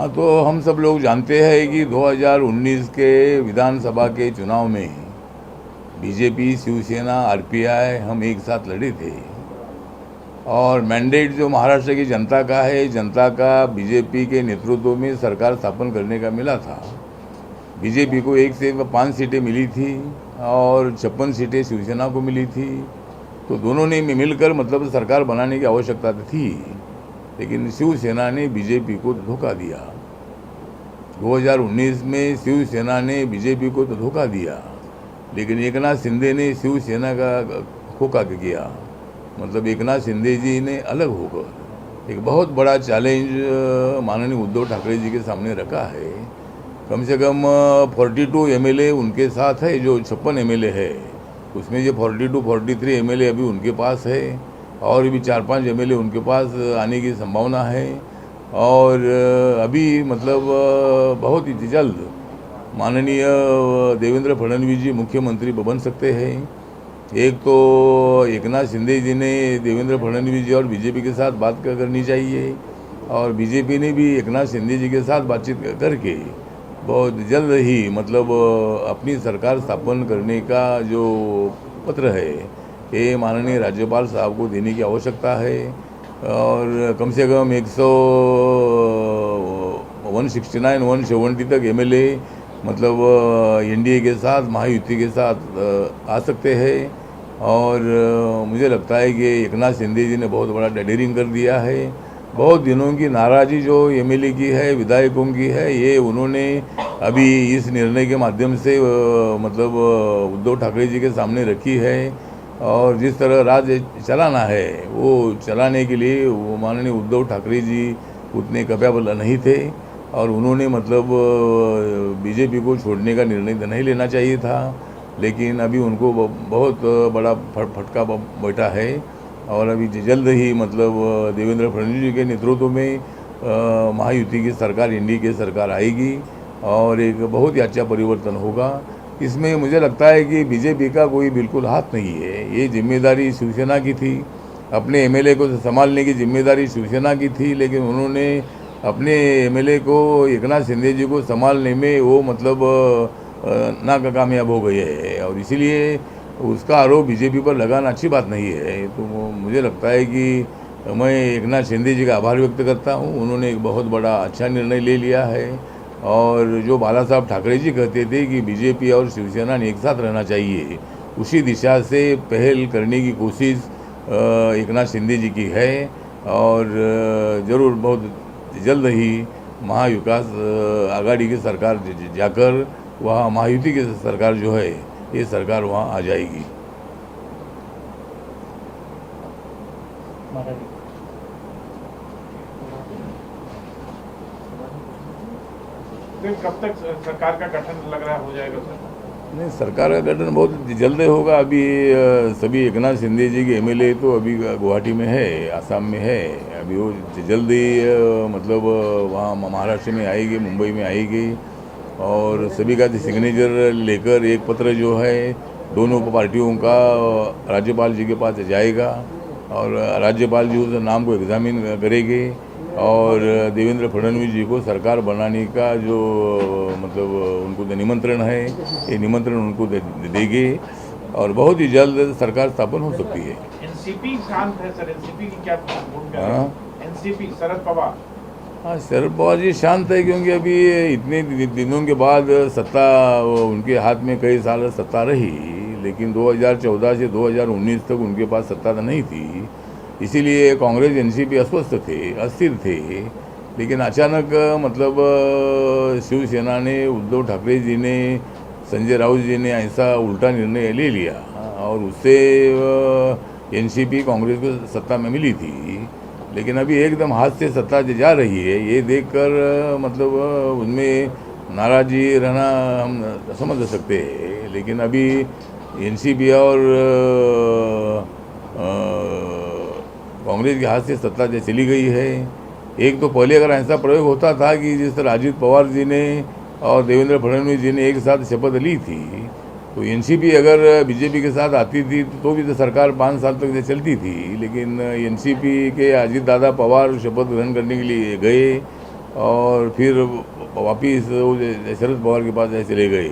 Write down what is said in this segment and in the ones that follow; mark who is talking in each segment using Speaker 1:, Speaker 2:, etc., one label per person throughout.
Speaker 1: हाँ, तो हम सब लोग जानते हैं कि 2019 के विधानसभा के चुनाव में बीजेपी, शिवसेना, आरपीआई हम एक साथ लड़े थे और मैंडेट जो महाराष्ट्र की जनता का है, जनता का बीजेपी के नेतृत्व में सरकार स्थापन करने का मिला था। बीजेपी को 1 से 5 सीटें मिली थी और 56 सीटें शिवसेना को मिली थी। तो दोनों ने मिलकर मतलब सरकार बनाने की आवश्यकता थी, लेकिन शिवसेना ने बीजेपी को धोखा दिया। 2019 में शिवसेना ने बीजेपी को तो धोखा दिया, लेकिन एकनाथ शिंदे ने शिवसेना का खोखा किया। मतलब एकनाथ शिंदे जी ने अलग होकर एक बहुत बड़ा चैलेंज माननीय उद्धव ठाकरे जी के सामने रखा है। कम से कम 42 एमएलए उनके साथ है, जो 56 एमएलए है उसमें ये 42-43 एमएलए अभी उनके पास है और भी 4-5 एमएलए उनके पास आने की संभावना है। और अभी मतलब बहुत ही जल्द माननीय देवेंद्र फडणवीस जी मुख्यमंत्री बन सकते हैं। एक तो एकनाथ शिंदे जी ने देवेंद्र फडणवीस जी और बीजेपी के साथ बात करनी चाहिए और बीजेपी ने भी एकनाथ शिंदे जी के साथ बातचीत करके बहुत जल्द ही मतलब अपनी सरकार स्थापन करने का जो पत्र है ये माननीय राज्यपाल साहब को देने की आवश्यकता है। और कम से कम 169-170 तक एमएलए मतलब एनडीए के साथ, महायुति के साथ आ सकते हैं। और मुझे लगता है कि एकनाथ शिंदे जी ने बहुत बड़ा डेडरिंग कर दिया है। बहुत दिनों की नाराज़ी जो एमएलए की है, विधायकों की है, ये उन्होंने अभी इस निर्णय के माध्यम से मतलब उद्धव ठाकरे जी के सामने रखी है। और जिस तरह राज्य चलाना है वो चलाने के लिए वो माननीय उद्धव ठाकरे जी उतने कैपेबल नहीं थे और उन्होंने मतलब बीजेपी को छोड़ने का निर्णय तो नहीं लेना चाहिए था, लेकिन अभी उनको बहुत बड़ा फटका बैठा है। और अभी जल्द ही मतलब देवेंद्र फडणवीस जी के नेतृत्व में महायुति की सरकार, एनडीए की सरकार आएगी और एक बहुत ही अच्छा परिवर्तन होगा। इसमें मुझे लगता है कि बीजेपी का कोई बिल्कुल हाथ नहीं है। ये जिम्मेदारी शिवसेना की थी, अपने एमएलए को संभालने की जिम्मेदारी शिवसेना की थी, लेकिन उन्होंने अपने एमएलए को एकनाथ शिंदे जी को संभालने में वो मतलब नाकामयाब हो गए हैं और इसीलिए उसका आरोप बीजेपी पर लगाना अच्छी बात नहीं है। तो मुझे लगता है कि मैं एकनाथ शिंदे जी का आभार व्यक्त करता हूँ। उन्होंने एक बहुत बड़ा अच्छा निर्णय ले लिया है और जो बाला साहब ठाकरे जी कहते थे कि बीजेपी और शिवसेना ने एक साथ रहना चाहिए, उसी दिशा से पहल करने की कोशिश एकनाथ शिंदे जी की है। और ज़रूर बहुत जल्द ही महाविकास आघाड़ी की सरकार जाकर वहाँ महायुति की सरकार जो है ये सरकार वहाँ आ जाएगी।
Speaker 2: फिर कब तक सरकार का गठन लग रहा हो जाएगा सर?
Speaker 1: नहीं, सरकार का गठन बहुत जल्द होगा। अभी सभी एकनाथ शिंदे जी के एमएलए तो अभी गुवाहाटी में है, आसाम में है। अभी वो जल्द ही मतलब वहाँ महाराष्ट्र में आएगी, मुंबई में आएगी और सभी का सिग्नेचर लेकर एक पत्र जो है दोनों पार्टियों का राज्यपाल जी के पास जाएगा और राज्यपाल जी उस नाम को एग्जामिन करेंगे और देवेंद्र फडणवीस जी को सरकार बनाने का जो मतलब उनको निमंत्रण है, ये निमंत्रण उनको देंगे और बहुत ही जल्द सरकार स्थापन हो सकती है।
Speaker 2: एनसीपी शांत है सर, एनसीपी की क्या भूमिका है? एनसीपी शरद पवार,
Speaker 1: हाँ, शरद पवार जी शांत है क्योंकि अभी इतने दिनों के बाद सत्ता उनके हाथ में कई साल सत्ता रही, लेकिन 2014 से 2019 तक उनके पास सत्ता तो नहीं थी। इसीलिए कांग्रेस, एनसीपी अस्वस्थ थे, अस्थिर थे। लेकिन अचानक मतलब शिवसेना ने, उद्धव ठाकरे जी ने, संजय राउत जी ने ऐसा उल्टा निर्णय ले लिया और उससे एनसीपी कांग्रेस को सत्ता में मिली थी। लेकिन अभी एकदम हाथ से सत्ता जा रही है, ये देखकर मतलब उनमें नाराज़गी रहना हम समझ सकते हैं। लेकिन अभी एनसीपी और कांग्रेस के हाथ से सत्ता चली गई है। एक तो पहले अगर ऐसा प्रयोग होता था कि जिस तरह अजित पवार जी ने और देवेंद्र फडणवीस जी ने एक साथ शपथ ली थी, तो एनसीपी अगर बीजेपी के साथ आती थी तो भी तो सरकार 5 साल तक चलती थी। लेकिन एनसीपी के अजित दादा पवार शपथ ग्रहण करने के लिए गए और फिर वापिस वो शरद पवार के पास चले गए,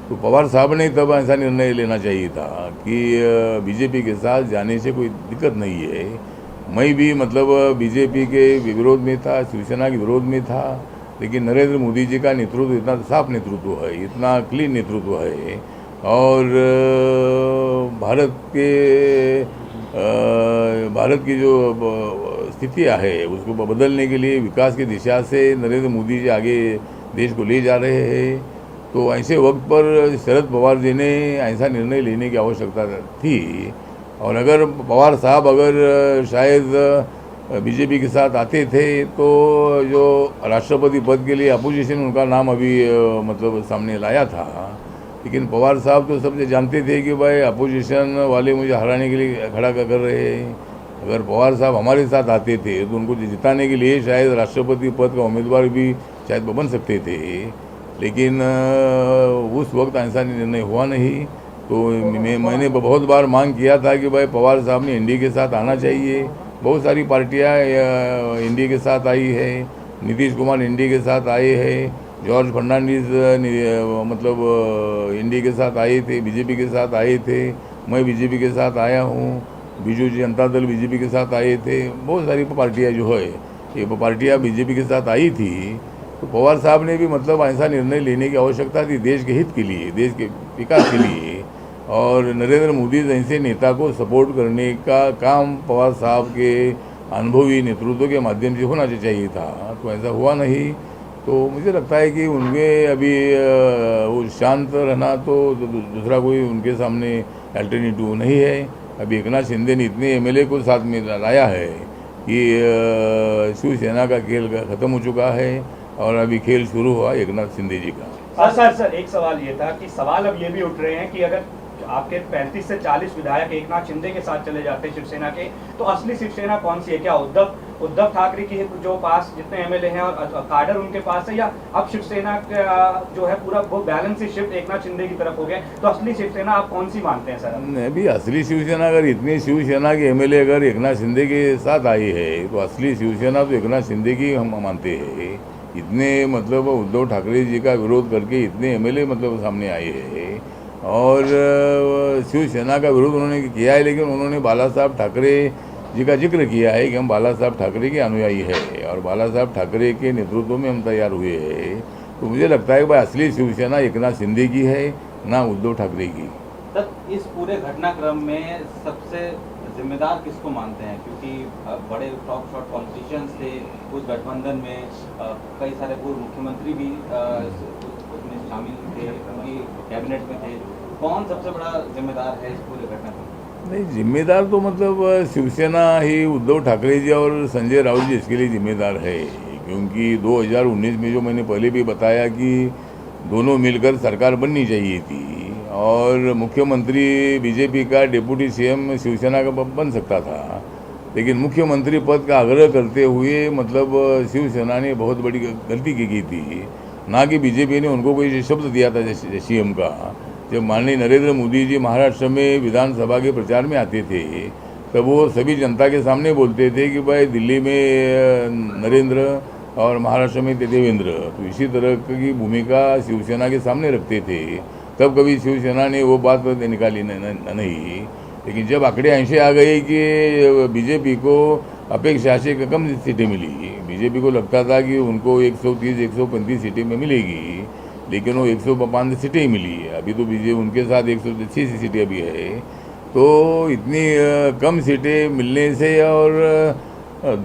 Speaker 1: तो पवार साहब ने तब ऐसा निर्णय लेना चाहिए था कि बीजेपी के साथ जाने से कोई दिक्कत नहीं है। मैं भी मतलब बीजेपी के विरोध में था, शिवसेना के विरोध में था, लेकिन नरेंद्र मोदी जी का नेतृत्व इतना साफ नेतृत्व है, इतना क्लीन नेतृत्व है, और भारत की जो स्थितियाँ है उसको बदलने के लिए विकास की दिशा से नरेंद्र मोदी जी आगे देश को ले जा रहे हैं। तो ऐसे वक्त पर शरद पवार जी ने ऐसा निर्णय लेने की आवश्यकता थी, और अगर पवार साहब अगर शायद बीजेपी के साथ आते थे तो जो राष्ट्रपति पद के लिए अपोजिशन उनका नाम अभी मतलब सामने लाया था, लेकिन पवार साहब तो सबसे जानते थे कि भाई अपोजिशन वाले मुझे हराने के लिए खड़ा कर रहे हैं। अगर पवार साहब हमारे साथ आते थे तो उनको जिताने के लिए शायद राष्ट्रपति पद का उम्मीदवार भी शायद बन सकते थे, लेकिन उस वक्त ऐसा निर्णय हुआ नहीं। तो मैंने बहुत बार मांग किया था कि भाई पवार साहब ने एनडीए के साथ आना चाहिए। बहुत सारी पार्टियां एनडीए के साथ आई है, नीतीश कुमार एनडीए के साथ आए हैं, जॉर्ज फर्नांडिस मतलब एनडीए के साथ आए थे, बीजेपी के साथ आए थे, मैं बीजेपी के साथ आया हूँ, बीजू जनता दल बीजेपी के साथ आए थे। बहुत सारी पार्टियां जो है ये पार्टियां बीजेपी के साथ आई थी। तो पवार साहब ने भी मतलब ऐसा निर्णय लेने की आवश्यकता थी देश के हित के लिए, देश के विकास के लिए, और नरेंद्र मोदी जैसे नेता को सपोर्ट करने का काम पवार साहब के अनुभवी नेतृत्व के माध्यम से होना चाहिए था। तो ऐसा हुआ नहीं। तो मुझे लगता है कि उनके अभी वो शांत रहना तो दूसरा कोई उनके सामने अल्टरनेटिव नहीं है। अभी एकनाथ शिंदे ने इतने एमएलए को साथ में लाया है कि शिवसेना का खेल खत्म हो चुका है, और अभी खेल शुरू हुआ एकनाथ शिंदे जी का।
Speaker 3: सर एक सवाल ये था कि सवाल अब ये भी उठ रहे हैं कि अगर आपके 35 से 40 विधायक एकनाथ शिंदे के साथ चले जाते शिवसेना के, तो असली शिवसेना कौन सी है? क्या उद्धव ठाकरे की जो पास जितने एमएलए हैं और काडर उनके पास है, या अब शिवसेना का जो है पूरा वो बैलेंस ही शिफ्ट एकनाथ शिंदे की तरफ हो गया? तो असली शिवसेना आप कौन सी मानते हैं सर?
Speaker 1: नहीं, अभी असली शिवसेना अगर इतनी शिवसेना के एमएलए अगर एकनाथ शिंदे के साथ आई है तो असली शिवसेना तो एकनाथ शिंदे की हम मानते हैं। इतने मतलब उद्धव ठाकरे जी का विरोध करके इतने एमएलए मतलब सामने आए हैं, और शिवसेना का विरोध उन्होंने किया है, लेकिन उन्होंने बाला साहब ठाकरे जी का जिक्र किया है कि हम बाला साहब ठाकरे के अनुयायी है, और बाला साहब ठाकरे के नेतृत्व में हम तैयार हुए हैं। तो मुझे लगता है कि भाई असली शिवसेना एकनाथ शिंदे की है, ना उद्धव ठाकरे की।
Speaker 4: सर, इस पूरे घटनाक्रम में सबसे जिम्मेदार किसको मानते हैं? क्योंकि बड़े टॉप शॉट पॉलिटिशियंस थे उस गठबंधन में, कई सारे पूर्व मुख्यमंत्री भी उसमें शामिल थे, उनकी कैबिनेट में थे। कौन सबसे बड़ा जिम्मेदार है इस पूरे घटनाक्रम?
Speaker 1: नहीं, जिम्मेदार तो मतलब शिवसेना ही उद्धव ठाकरे जी और संजय राउत जी इसके लिए जिम्मेदार है, क्योंकि 2019 में जो मैंने पहले भी बताया कि दोनों मिलकर सरकार बननी चाहिए थी, और मुख्यमंत्री बीजेपी का डिप्टी सीएम शिवसेना का बन सकता था, लेकिन मुख्यमंत्री पद का आग्रह करते हुए मतलब शिवसेना ने बहुत बड़ी गलती की थी। ना कि बीजेपी ने उनको कोई शब्द दिया था सीएम का। जब माननीय नरेंद्र मोदी जी महाराष्ट्र में विधानसभा के प्रचार में आते थे तब वो सभी जनता के सामने बोलते थे कि भाई दिल्ली में नरेंद्र और महाराष्ट्र में देवेंद्र। तो इसी तरह की भूमिका शिवसेना के सामने रखते थे। तब कभी शिवसेना ने वो बात निकाली नहीं, लेकिन जब आंकड़े ऐसे आ गए कि बीजेपी को अपेक्षा से कम सीटें मिली, बीजेपी को लगता था कि उनको 130-135 सीटें में मिलेगी, लेकिन वो 105 सीटें ही मिली है। अभी तो बीजेपी उनके साथ 180 सीटें अभी है। तो इतनी कम सीटें मिलने से और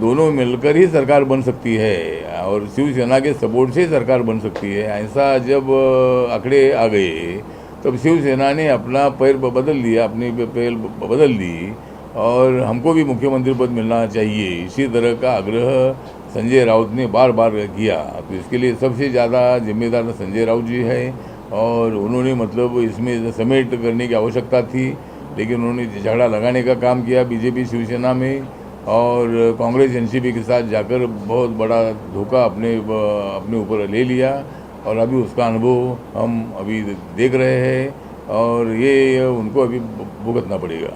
Speaker 1: दोनों मिलकर ही सरकार बन सकती है, और शिवसेना के सपोर्ट से सरकार बन सकती है। ऐसा जब आंकड़े आ गए तब शिवसेना ने अपना पैर बदल लिया, अपनी पैर बदल दी, और हमको भी मुख्यमंत्री पद मिलना चाहिए, इसी तरह का आग्रह संजय राउत ने बार बार किया। तो इसके लिए सबसे ज़्यादा जिम्मेदार संजय राउत जी है, और उन्होंने मतलब इसमें समेट करने की आवश्यकता थी, लेकिन उन्होंने झगड़ा लगाने का काम किया बीजेपी शिवसेना में, और कांग्रेस एनसीपी के साथ जाकर बहुत बड़ा धोखा अपने ऊपर ले लिया, और अभी उसका अनुभव हम अभी देख रहे हैं, और ये उनको अभी भुगतना पड़ेगा।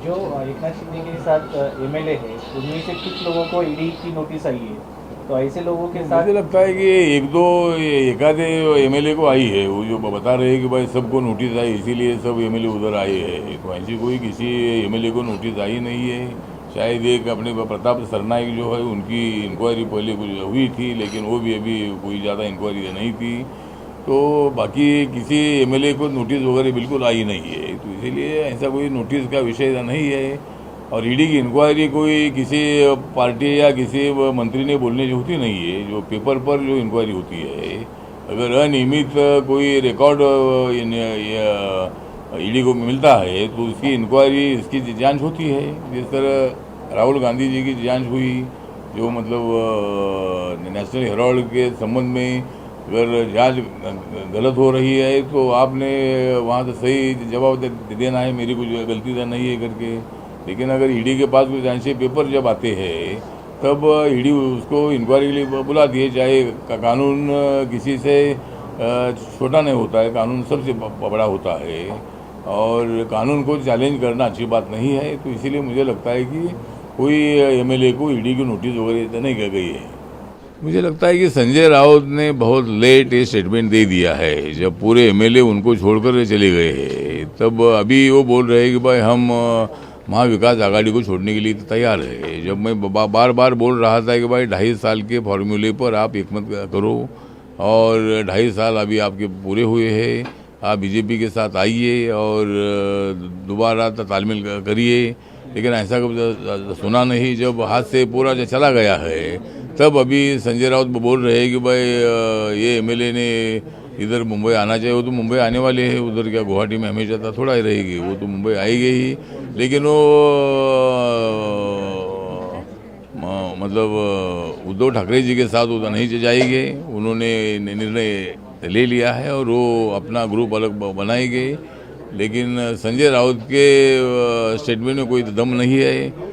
Speaker 5: जो एकनाथ शिंदे के साथ एमएलए है उनमें से कुछ लोगों को ईडी की नोटिस आई है,
Speaker 4: तो ऐसे लोगों के साथ
Speaker 1: मुझे लगता है कि एक आधे एमएलए को आई है, वो जो बता रहे हैं कि भाई सबको नोटिस आई इसीलिए सब एमएलए उधर आए हैं, तो ऐसी कोई किसी एमएलए को नोटिस आई नहीं है। शायद एक अपने प्रताप सरनाइक जो है उनकी इंक्वायरी पहले कुछ हुई थी, लेकिन वो भी अभी कोई ज़्यादा इंक्वायरी नहीं थी, तो बाकी किसी एमएलए को नोटिस वगैरह बिल्कुल आई नहीं है, तो इसीलिए ऐसा कोई नोटिस का विषय नहीं है। और ईडी की इंक्वायरी कोई किसी पार्टी या किसी मंत्री ने बोलने जो होती नहीं है, जो पेपर पर जो इंक्वायरी होती है, अगर अनियमित कोई रिकॉर्ड ईडी को मिलता है तो उसकी इंक्वायरी, इसकी जांच होती है। जिस तरह राहुल गांधी जी की जांच हुई, जो मतलब नेशनल हेराल्ड के संबंध में अगर जांच गलत हो रही है तो आपने वहाँ से सही जवाब देना है, मेरी कुछ गलती तो नहीं है करके। लेकिन अगर ईडी के पास कुछ ऐसे पेपर जब आते हैं तब ईडी उसको इंक्वायरी के लिए बुलाती है, चाहे कानून किसी से छोटा नहीं होता है, कानून सबसे बड़ा होता है और कानून को चैलेंज करना अच्छी बात नहीं है। तो इसीलिए मुझे लगता है कि कोई एमएलए को ईडी की नोटिस वगैरह नहीं कर गई है। मुझे लगता है कि संजय राउत ने बहुत लेट ये स्टेटमेंट दे दिया है, जब पूरे एमएलए उनको छोड़कर चले गए हैं तब अभी वो बोल रहे हैं कि भाई हम महाविकास आघाड़ी को छोड़ने के लिए तो तैयार है। जब मैं बार बार बोल रहा था कि भाई 2.5 साल के फॉर्मूले पर आप एकमत करो और 2.5 साल अभी आपके पूरे हुए हैं, आप बीजेपी के साथ आइए और दोबारा तालमेल करिए, लेकिन ऐसा कभी सुना नहीं। जब हाथ से पूरा जो चला गया है तब अभी संजय राउत बोल रहे हैं कि भाई ये एमएलए ने इधर मुंबई आना चाहिए। वो तो मुंबई आने वाले हैं, उधर क्या गुवाहाटी में हमेशा था थोड़ा ही रहेगी, वो तो मुंबई आएगी ही। लेकिन वो मतलब उद्धव ठाकरे जी के साथ उधर नहीं जाएंगे, उन्होंने निर्णय ले लिया है और वो अपना ग्रुप अलग बनाएंगे। लेकिन संजय राउत के स्टेटमेंट में कोई दम नहीं है।